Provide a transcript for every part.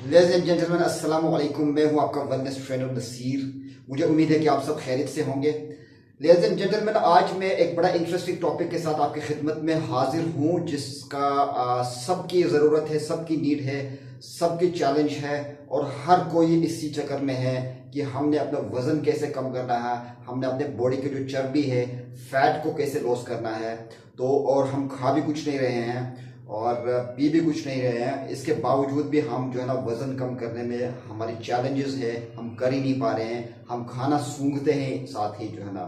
Ladies and gentleman, अस्सलाम वालेकुम। मैं हूं आपका वेलनेस ट्रेनर नसीर। मुझे उम्मीद है कि आप सब खैरियत से होंगे। लेडीज एंड जेंटलमैन, आज मैं एक बड़ा इंटरेस्टिंग टॉपिक के साथ आपकी खिदमत में हाजिर हूं, जिसका सबकी ज़रूरत है, सबकी नीड है, सबकी चैलेंज है और हर कोई इसी चक्कर में है कि हमने अपना वज़न कैसे कम करना है, हमने अपने बॉडी की जो चर्बी है, फैट को कैसे लॉस करना है। तो और हम खा भी कुछ नहीं रहे हैं और पी भी कुछ नहीं रहे हैं, इसके बावजूद भी हम जो है ना वज़न कम करने में हमारी चैलेंजेस है, हम कर ही नहीं पा रहे हैं। हम खाना सूंघते हैं, साथ ही जो है ना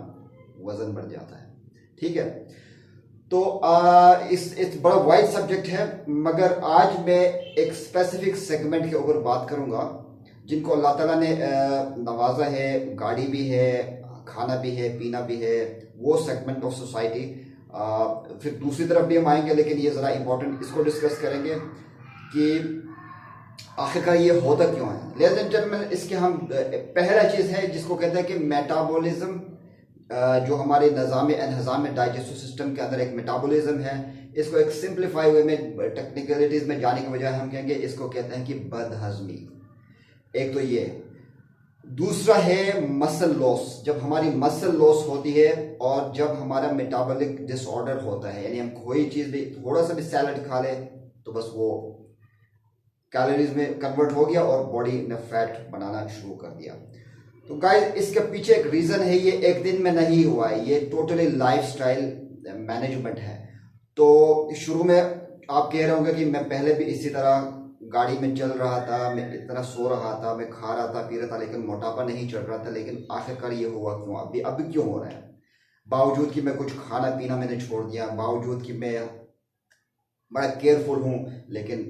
वज़न बढ़ जाता है। ठीक है, तो इस बड़ा वाइड सब्जेक्ट है, मगर आज मैं एक स्पेसिफिक सेगमेंट के ऊपर बात करूंगा जिनको अल्लाह ताला ने नवाजा है। गाड़ी भी है, खाना भी है, पीना भी है, वो सेगमेंट ऑफ सोसाइटी। फिर दूसरी तरफ भी हम आएंगे, लेकिन ये ज़रा इंपॉर्टेंट, इसको डिस्कस करेंगे कि आखिरकार ये होता क्यों है। लेडीज एंड जेंटलमैन, इसके हम पहला चीज़ है जिसको कहते हैं कि मेटाबॉलिज्म, जो हमारे निज़ाम एनहज़ाम डाइजेस्टिव सिस्टम के अंदर एक मेटाबॉलिज्म है। इसको एक सिंप्लीफाई वे में, टेक्निकलिटीज़ में जाने के बजाय हम कहेंगे, इसको कहते हैं कि बदहज़मी। एक तो ये, दूसरा है मसल लॉस। जब हमारी मसल लॉस होती है और जब हमारा मेटाबॉलिक डिसऑर्डर होता है, यानी हम कोई चीज़ भी, थोड़ा सा भी सैलड खा ले तो बस वो कैलोरीज में कन्वर्ट हो गया और बॉडी ने फैट बनाना शुरू कर दिया। तो गाइस, इसके पीछे एक रीज़न है, ये एक दिन में नहीं हुआ है, ये टोटली लाइफस्टाइल मैनेजमेंट है। तो शुरू में आप कह रहे होंगे कि मैं पहले भी इसी तरह गाड़ी में चल रहा था, मैं इतना सो रहा था, मैं खा रहा था, पी रहा था, लेकिन मोटापा नहीं चढ़ रहा था। लेकिन आखिरकार ये हुआ क्यों? अभी क्यों हो रहा है? बावजूद कि मैं कुछ खाना पीना मैंने छोड़ दिया, बावजूद कि मैं बड़ा केयरफुल हूँ, लेकिन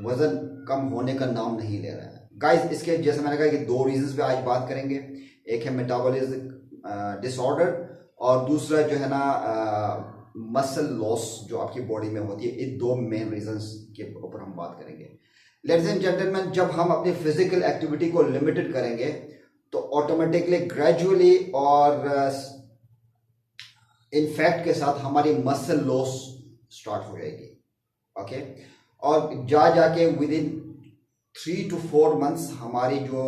वज़न कम होने का नाम नहीं ले रहा है। गाइस, इसके जैसे मैंने कहा कि दो रीजंस पे आज बात करेंगे। एक है मेटाबॉलिज्म डिसऑर्डर और दूसरा जो है ना मसल लॉस जो आपकी बॉडी में होती है। इन दो मेन रीजंस के ऊपर हम बात करेंगे। लेडीज एंड जेंटलमैन, जब हम अपनी फिजिकल एक्टिविटी को लिमिटेड करेंगे तो ऑटोमेटिकली, ग्रेजुअली और इनफैक्ट के साथ हमारी मसल लॉस स्टार्ट हो जाएगी। ओके, और जाके विद इन 3 to 4 मंथ्स हमारी जो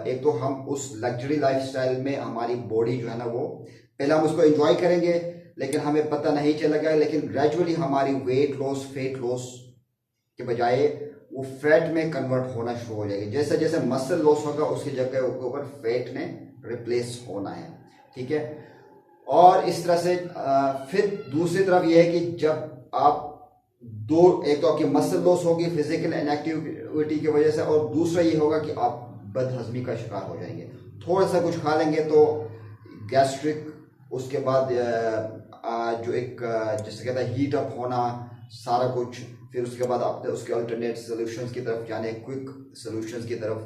एक तो हम उस लग्जरी लाइफस्टाइल में हमारी बॉडी जो है ना, वो पहले हम उसको एंजॉय करेंगे लेकिन हमें पता नहीं चलेगा, लेकिन ग्रेजुअली हमारी वेट लॉस, फैट लॉस के बजाय वो फैट में कन्वर्ट होना शुरू हो जाएगी। जैसे जैसे मसल लॉस होगा उसकी जगह के ऊपर फैट ने रिप्लेस होना है। ठीक है, और इस तरह से फिर दूसरी तरफ ये है कि जब आप एक तो आपकी मसल लॉस होगी फिजिकल इनएक्टिविटी की वजह से, और दूसरा ये होगा कि आप बदहजमी का शिकार हो जाएंगे। थोड़ा सा कुछ खा लेंगे तो गैस्ट्रिक, उसके बाद जो एक जिसे कहता है हीट अप होना, सारा कुछ। फिर उसके बाद आपने उसके अल्टरनेट सोल्यूशंस की तरफ जाने, क्विक सोल्यूशंस की तरफ।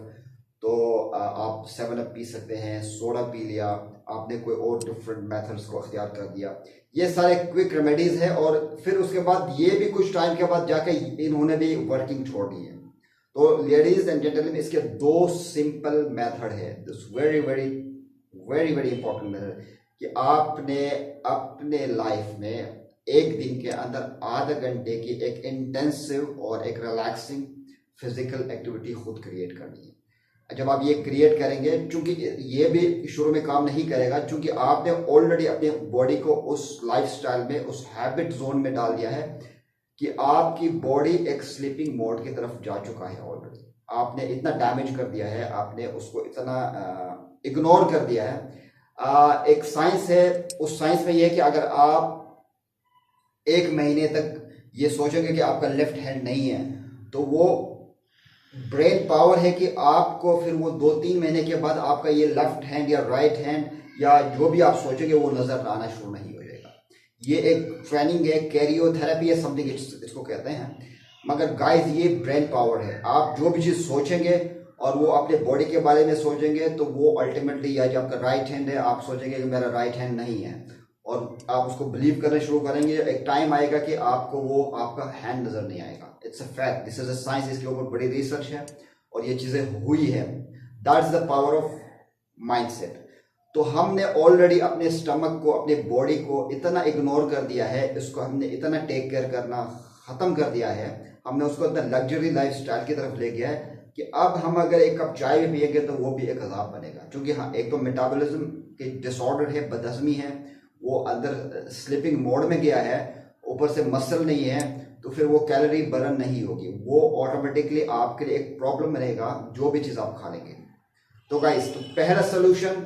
तो आप 7 अप पी सकते हैं, सोडा पी लिया, आपने कोई और डिफरेंट मेथड्स को अख्तियार कर दिया। ये सारे क्विक रेमेडीज है। और फिर उसके बाद ये भी कुछ टाइम के बाद जाके इन्होंने भी वर्किंग छोड़ दी है। तो लेडीज एंड जेंटलमैन, इसके दो सिंपल मेथड है, this very very very very important method, कि आपने अपने लाइफ में एक दिन के अंदर आधा घंटे की एक इंटेंसिव और एक रिलैक्सिंग फिजिकल एक्टिविटी खुद क्रिएट करनी है। जब आप ये क्रिएट करेंगे, चूंकि ये भी शुरू में काम नहीं करेगा, चूंकि आपने ऑलरेडी अपने बॉडी को उस लाइफस्टाइल में, उस हैबिट जोन में डाल दिया है कि आपकी बॉडी एक स्लीपिंग मोड की तरफ जा चुका है। ऑलरेडी आपने इतना डैमेज कर दिया है, आपने उसको इतना इग्नोर कर दिया है। एक साइंस है, उस साइंस में यह है कि अगर आप 1 महीने तक ये सोचेंगे कि आपका लेफ्ट हैंड नहीं है, तो वो ब्रेन पावर है कि आपको फिर वो 2-3 महीने के बाद आपका ये लेफ्ट हैंड या राइट हैंड या जो भी आप सोचेंगे वो नजर आना शुरू नहीं हो जाएगा। ये एक ट्रेनिंग है, कैरियोथेरेपी है, समथिंग इसको कहते हैं। मगर गाइस, ये ब्रेन पावर है। आप जो भी चीज़ सोचेंगे और वो अपने बॉडी के बारे में सोचेंगे तो वो अल्टीमेटली, या जो आपका राइट हैंड है, आप सोचेंगे कि मेरा राइट हैंड नहीं है और आप उसको बिलीव करना शुरू करेंगे। एक टाइम आएगा कि आपको वो आपका हैंड नजर नहीं आएगा। It's a fact, this is a science, इसके ऊपर बड़ी रिसर्च है और ये चीजें हुई है। That's the power of mindset. तो हमने ऑलरेडी अपने स्टमक को, अपने बॉडी को इतना इग्नोर कर दिया है, इसको हमने इतना टेक केयर करना खत्म कर दिया है, हमने उसको इतना लग्जरी लाइफ स्टाइल की तरफ ले गया है कि अब हम अगर एक कप चाय भी पिएंगे तो वो भी एक अजाब बनेगा, क्योंकि हाँ एक तो मेटाबॉलिज्म के डिसऑर्डर है, बदहजमी है, वो अंदर स्लिपिंग मोड में गया है, ऊपर से मसल नहीं है, तो फिर वो कैलोरी बर्न नहीं होगी, वो ऑटोमेटिकली आपके लिए एक प्रॉब्लम रहेगा जो भी चीज़ आप खा लेंगे। तो गाइस, तो पहला सोल्यूशन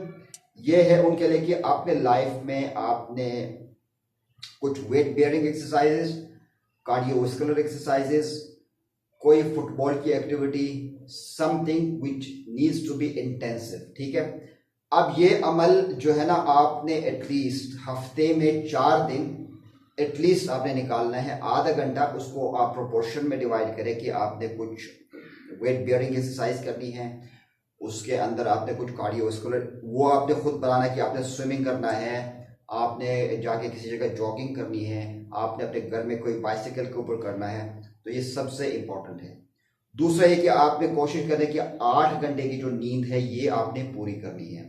ये है उनके लिए कि अपने लाइफ में आपने कुछ weight bearing exercises, cardiovascular exercises, कोई फुटबॉल की activity, something which needs to be intensive, ठीक है। अब ये अमल जो है ना, आपने एटलीस्ट हफ्ते में 4 दिन एटलीस्ट आपने निकालना है, आधा घंटा उसको आप प्रोपोर्शन में डिवाइड करें कि आपने कुछ वेट बेयरिंग एक्सरसाइज करनी है, उसके अंदर आपने कुछ कार्डियोवास्कुलर, वो आपने खुद बनाना कि आपने स्विमिंग करना है, आपने जाके किसी जगह जॉगिंग करनी है, आपने अपने घर में कोई बाइसिकल के ऊपर करना है, तो ये सबसे इंपॉर्टेंट है। दूसरा ये कि आपने कोशिश करें कि 8 घंटे की जो नींद है ये आपने पूरी करनी है,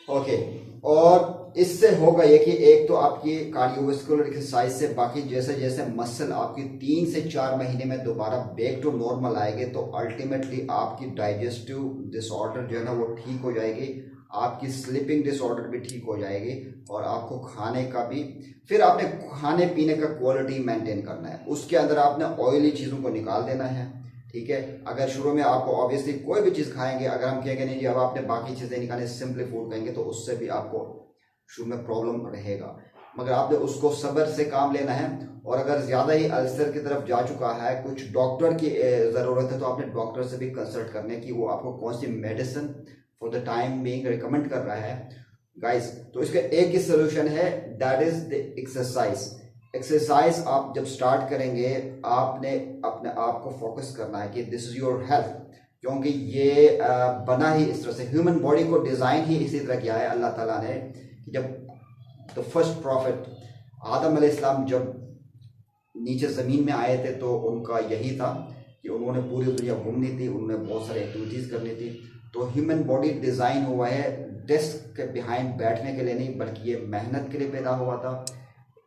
ओके। और इससे होगा ये कि एक तो आपकी कार्डियोवास्कुलर एक्सरसाइज से बाकी जैसे जैसे मसल आपकी 3 से 4 महीने में दोबारा बैक टू नॉर्मल आएंगे, तो अल्टीमेटली आपकी डाइजेस्टिव डिसऑर्डर जो है ना वो ठीक हो जाएगी, आपकी स्लीपिंग डिसऑर्डर भी ठीक हो जाएगी, और आपको खाने का भी, फिर आपने खाने पीने का क्वालिटी मेंटेन करना है, उसके अंदर आपने ऑयली चीज़ों को निकाल देना है, ठीक है। अगर शुरू में आपको ऑब्वियसली कोई भी चीज़ खाएंगे, अगर हम कहेंगे नहीं जी अब आपने बाकी चीज़ें निकालें, सिंपली फूड कहेंगे, तो उससे भी आपको शुरू में प्रॉब्लम रहेगा, मगर आपने उसको सब्र से काम लेना है। और अगर ज़्यादा ही अल्सर की तरफ जा चुका है, कुछ डॉक्टर की ज़रूरत है, तो आपने डॉक्टर से भी कंसल्ट करने की वो आपको कौन सी medicine for the time being recommend कर रहा है गाइस। तो इसका एक ही सोल्यूशन है, that is the exercise. Exercise आप जब स्टार्ट करेंगे, आपने अपने आप को फोकस करना है कि दिस इज योर हेल्थ, क्योंकि ये बना ही इस तरह से, ह्यूमन बॉडी को डिज़ाइन ही इसी तरह किया है अल्लाह ताला ने, कि जब द फर्स्ट प्रॉफिट आदम अलैहिस्सलाम जब नीचे ज़मीन में आए थे, तो उनका यही था कि उन्होंने पूरी दुनिया घूमनी थी, उन्होंने बहुत सारी एक्टिविटीज़ करनी थी। तो ह्यूमन बॉडी डिज़ाइन हुआ है डेस्क के बिहाइंड बैठने के लिए नहीं, बल्कि ये मेहनत के लिए पैदा हुआ था,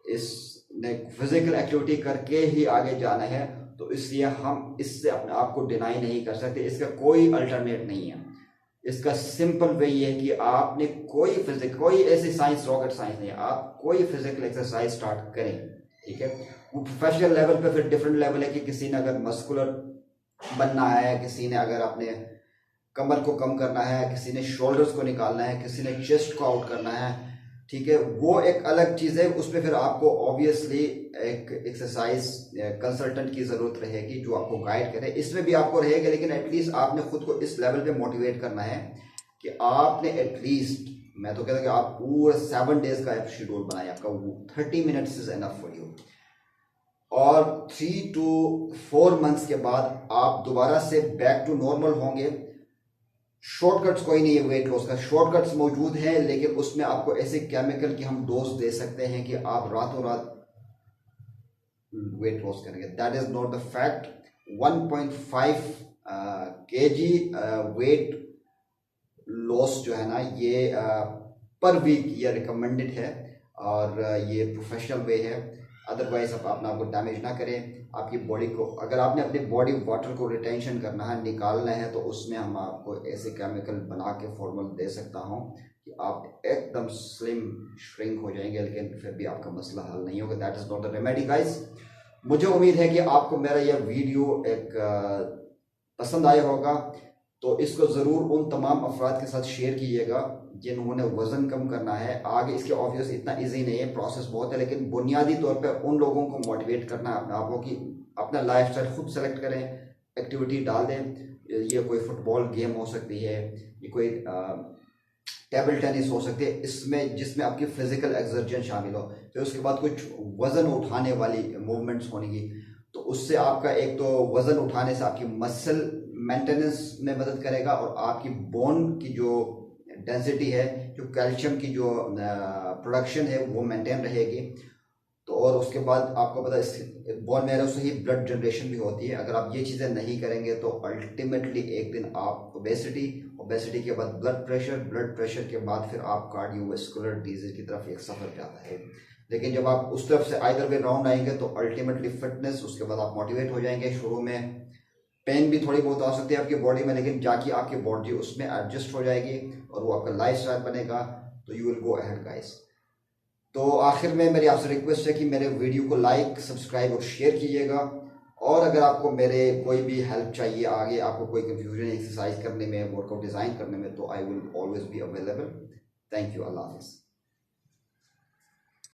इसने फिजिकल एक्टिविटी करके ही आगे जाना है। तो इसलिए हम इससे अपने आप को डिनाई नहीं कर सकते, इसका कोई अल्टरनेट नहीं है। इसका सिंपल वे ये है कि आपने कोई ऐसी साइंस, रॉकेट साइंस नहीं है, आप कोई फिजिकल एक्सरसाइज स्टार्ट करें, ठीक है। वो प्रोफेशनल लेवल पे फिर डिफरेंट लेवल है कि किसी ने अगर मस्कुलर बनना है, किसी ने अगर अपने कमर को कम करना है, किसी ने शोल्डर्स को निकालना है, किसी ने चेस्ट को आउट करना है, ठीक है, वो एक अलग चीज़ है। उसमें फिर आपको ऑब्वियसली एक एक्सरसाइज कंसल्टेंट की ज़रूरत रहेगी जो आपको गाइड करे, इसमें भी आपको रहेगा, लेकिन एटलीस्ट आपने खुद को इस लेवल पे मोटिवेट करना है कि आपने एटलीस्ट, मैं तो कहता हूँ कि आप पूरा 7 डेज का शेड्यूल बनाए, आपका वो 30 minutes is enough for you. और 3 to 4 मंथ्स के बाद आप दोबारा से बैक टू नॉर्मल होंगे। शॉर्टकट्स कोई नहीं है वेट लॉस का, शॉर्टकट्स मौजूद हैं, लेकिन उसमें आपको ऐसे केमिकल की हम डोज दे सकते हैं कि आप रातों रात वेट लॉस करेंगे। That is not the fact. 1.5 kg weight loss जो है ना, ये पर वीक ये रिकमेंडेड है, और ये प्रोफेशनल वे है। अदरवाइज आप अपना आपको डैमेज ना करें आपकी बॉडी को। अगर आपने अपनी बॉडी वाटर को रिटेंशन करना है, निकालना है, तो उसमें हम आपको ऐसे केमिकल बना के फॉर्मूला दे सकता हूँ कि आप एकदम स्लिम श्रिंक हो जाएंगे, लेकिन फिर भी आपका मसला हल नहीं होगा। That is not the remedy guys. मुझे उम्मीद है कि आपको मेरा यह वीडियो एक पसंद आया होगा, तो इसको ज़रूर उन तमाम अफराद के साथ शेयर कीजिएगा जिन्होंने वज़न कम करना है। आगे इसके ऑब्वियस इतना इजी नहीं है, प्रोसेस बहुत है, लेकिन बुनियादी तौर पे उन लोगों को मोटिवेट करना है अपने आप को कि अपना लाइफस्टाइल खुद सेलेक्ट करें, एक्टिविटी डाल दें। ये कोई फुटबॉल गेम हो सकती है, ये कोई टेबल टेनिस हो सकती है, इसमें जिसमें आपकी फिजिकल एक्सर्जन शामिल हो। फिर उसके बाद कुछ वज़न उठाने वाली मूवमेंट्स होंगी, तो उससे आपका एक तो वज़न उठाने से आपकी मसल मेंटेनेंस में मदद करेगा, और आपकी बोन की जो डेंसिटी है, जो कैल्शियम की जो प्रोडक्शन है, वो मेंटेन रहेगी। तो और उसके बाद आपको पता है बोन मैरो से ही ब्लड जनरेशन भी होती है। अगर आप ये चीज़ें नहीं करेंगे तो अल्टीमेटली एक दिन आप ओबेसिटी के बाद ब्लड प्रेशर के बाद फिर आप कार्डियोवास्कुलर डिजीज की तरफ एक सफ़र पे आता है। लेकिन जब आप उस तरफ से आइदर वे राउंड आएंगे तो अल्टीमेटली फिटनेस, उसके बाद आप मोटिवेट हो जाएंगे। शुरू में पेन भी थोड़ी बहुत आ सकती है आपकी बॉडी में, लेकिन जाके आपकी बॉडी उसमें एडजस्ट हो जाएगी और वो आपका लाइफ स्टाइल बनेगा, तो you will go ahead guys. तो आखिर में मेरी आपसे रिक्वेस्ट है कि मेरे वीडियो को लाइक, सब्सक्राइब और शेयर कीजिएगा। और अगर आपको मेरे कोई भी हेल्प चाहिए, आगे आपको कोई कंफ्यूजन एक्सरसाइज करने में, वर्कआउट डिज़ाइन करने में, तो I will always be available. Thank you. अल्लाह हाफिज़।